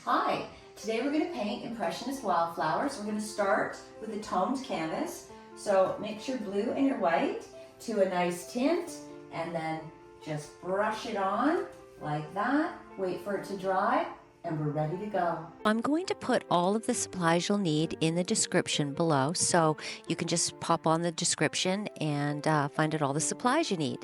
Hi, today we're going to paint Impressionist Wildflowers. We're going to start with a toned canvas. So mix your blue and your white to a nice tint and then just brush it on like that. Wait for it to dry and we're ready to go. I'm going to put all of the supplies you'll need in the description below, so you can just pop on the description and find out all the supplies you need.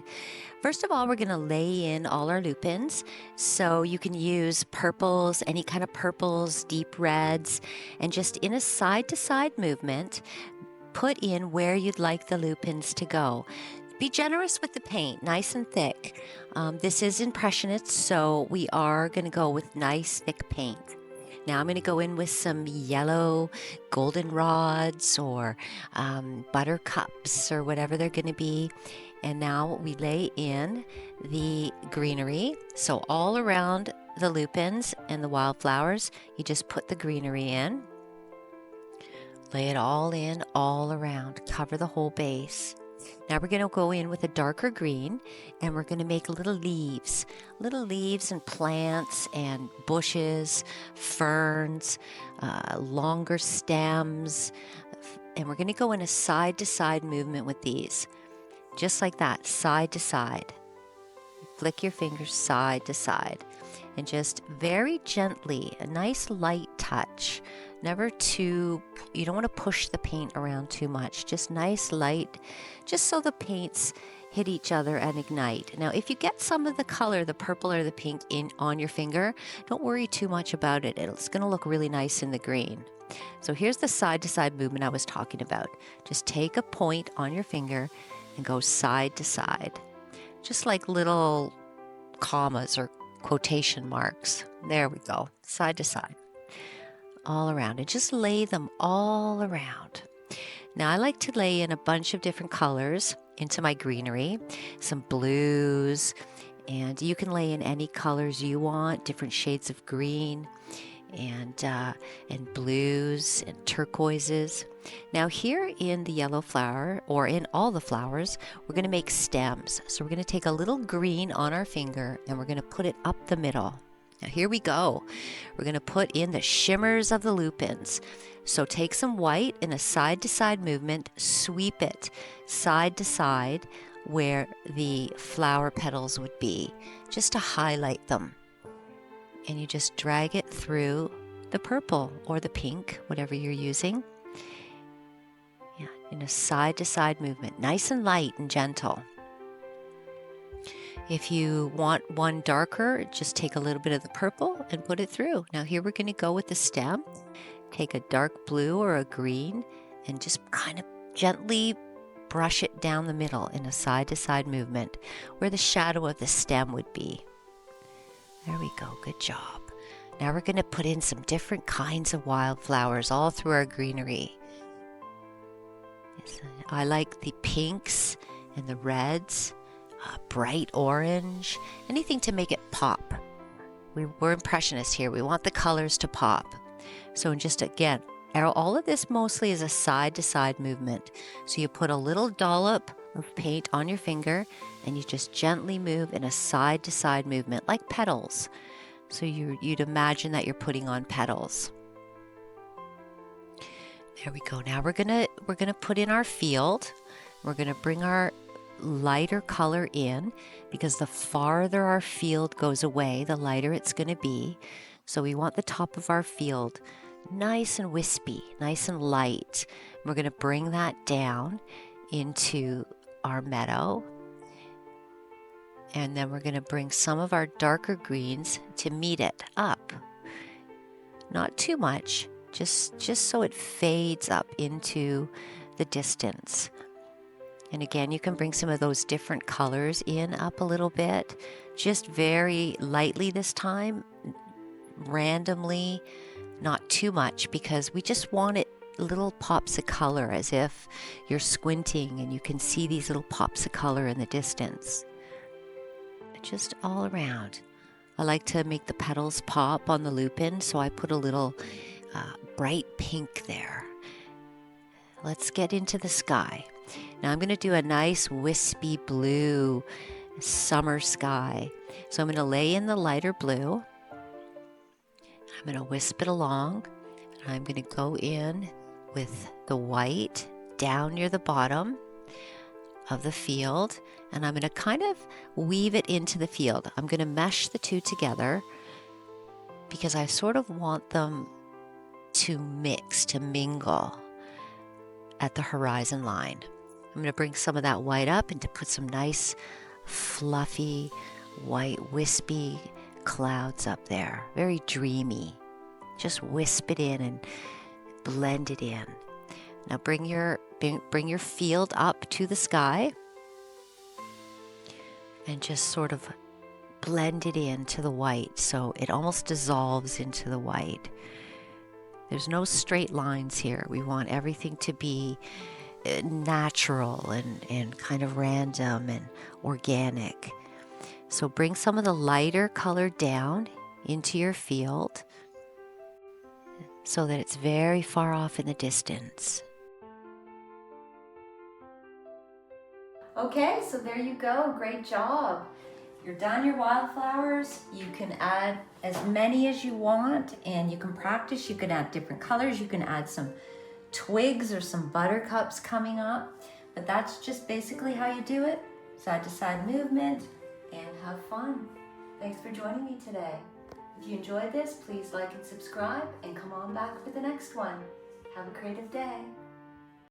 First of all, we're going to lay in all our lupins, so you can use purples, any kind of purples, deep reds, and just in a side-to-side movement, put in where you'd like the lupins to go. Be generous with the paint, nice and thick. This is Impressionist, so we are going to go with nice thick paint. Now I'm going to go in with some yellow goldenrods or buttercups or whatever they're going to be. And now we lay in the greenery. So all around the lupins and the wildflowers, you just put the greenery in. Lay it all in, all around, cover the whole base. Now we're going to go in with a darker green and we're going to make little leaves and plants and bushes, ferns, longer stems. And we're going to go in a side-to-side movement with these. Just like that, side to side. Flick your fingers side to side. And just very gently, a nice light touch. Never too, you don't want to push the paint around too much. Just nice light, just so the paints hit each other and ignite. Now, if you get some of the color, the purple or the pink on your finger, don't worry too much about it. It's going to look really nice in the green. So here's the side-to-side movement I was talking about. Just take a point on your finger and go side to side. Just like little commas or quotation marks. There we go, side to side. All around, and just lay them all around. Now I like to lay in a bunch of different colors into my greenery, some blues, and you can lay in any colors you want, different shades of green and blues and turquoises. Now here in the yellow flower, or in all the flowers, we're going to make stems. So we're going to take a little green on our finger and we're going to put it up the middle. Now here we go. We're going to put in the shimmers of the lupins. So take some white in a side-to-side movement, sweep it side to side where the flower petals would be, just to highlight them. And you just drag it through the purple or the pink, whatever you're using. Yeah, in a side-to-side movement, nice and light and gentle. If you want one darker, just take a little bit of the purple and put it through. Now here we're going to go with the stem. Take a dark blue or a green and just kind of gently brush it down the middle in a side-to-side movement where the shadow of the stem would be. There we go, good job. Now we're going to put in some different kinds of wildflowers all through our greenery. I like the pinks and the reds. Bright orange, anything to make it pop. We're Impressionists here. We want the colors to pop. So just again, all of this mostly is a side-to-side movement. So you put a little dollop of paint on your finger and you just gently move in a side-to-side movement like petals. So you'd imagine that you're putting on petals. There we go. Now we're gonna put in our field. We're gonna bring our lighter color in, because the farther our field goes away, the lighter it's going to be. So we want the top of our field nice and wispy, nice and light. We're going to bring that down into our meadow. And then we're going to bring some of our darker greens to meet it up. Not too much, just so it fades up into the distance. And again, you can bring some of those different colors in up a little bit, just very lightly this time, randomly, not too much, because we just want it little pops of color, as if you're squinting and you can see these little pops of color in the distance. Just all around. I like to make the petals pop on the lupin, so I put a little bright pink there. Let's get into the sky. Now I'm going to do a nice wispy blue summer sky. So I'm going to lay in the lighter blue. I'm going to wisp it along. I'm going to go in with the white down near the bottom of the field, and I'm going to kind of weave it into the field. I'm going to mesh the two together because I sort of want them to mix, to mingle at the horizon line. I'm going to bring some of that white up and to put some nice fluffy white wispy clouds up there, very dreamy. Just wisp it in and blend it in. Now bring your field up to the sky and just sort of blend it into the white so it almost dissolves into the white. There's no straight lines here. We want everything to be natural and kind of random and organic. So bring some of the lighter color down into your field so that it's very far off in the distance. Okay, so there you go. Great job. You're done your wildflowers. You can add as many as you want, and you can practice. You can add different colors. You can add some twigs or some buttercups coming up. But that's just basically how you do it. Side to side movement, and have fun. Thanks for joining me today. If you enjoyed this, please like and subscribe, and come on back for the next one. Have a creative day.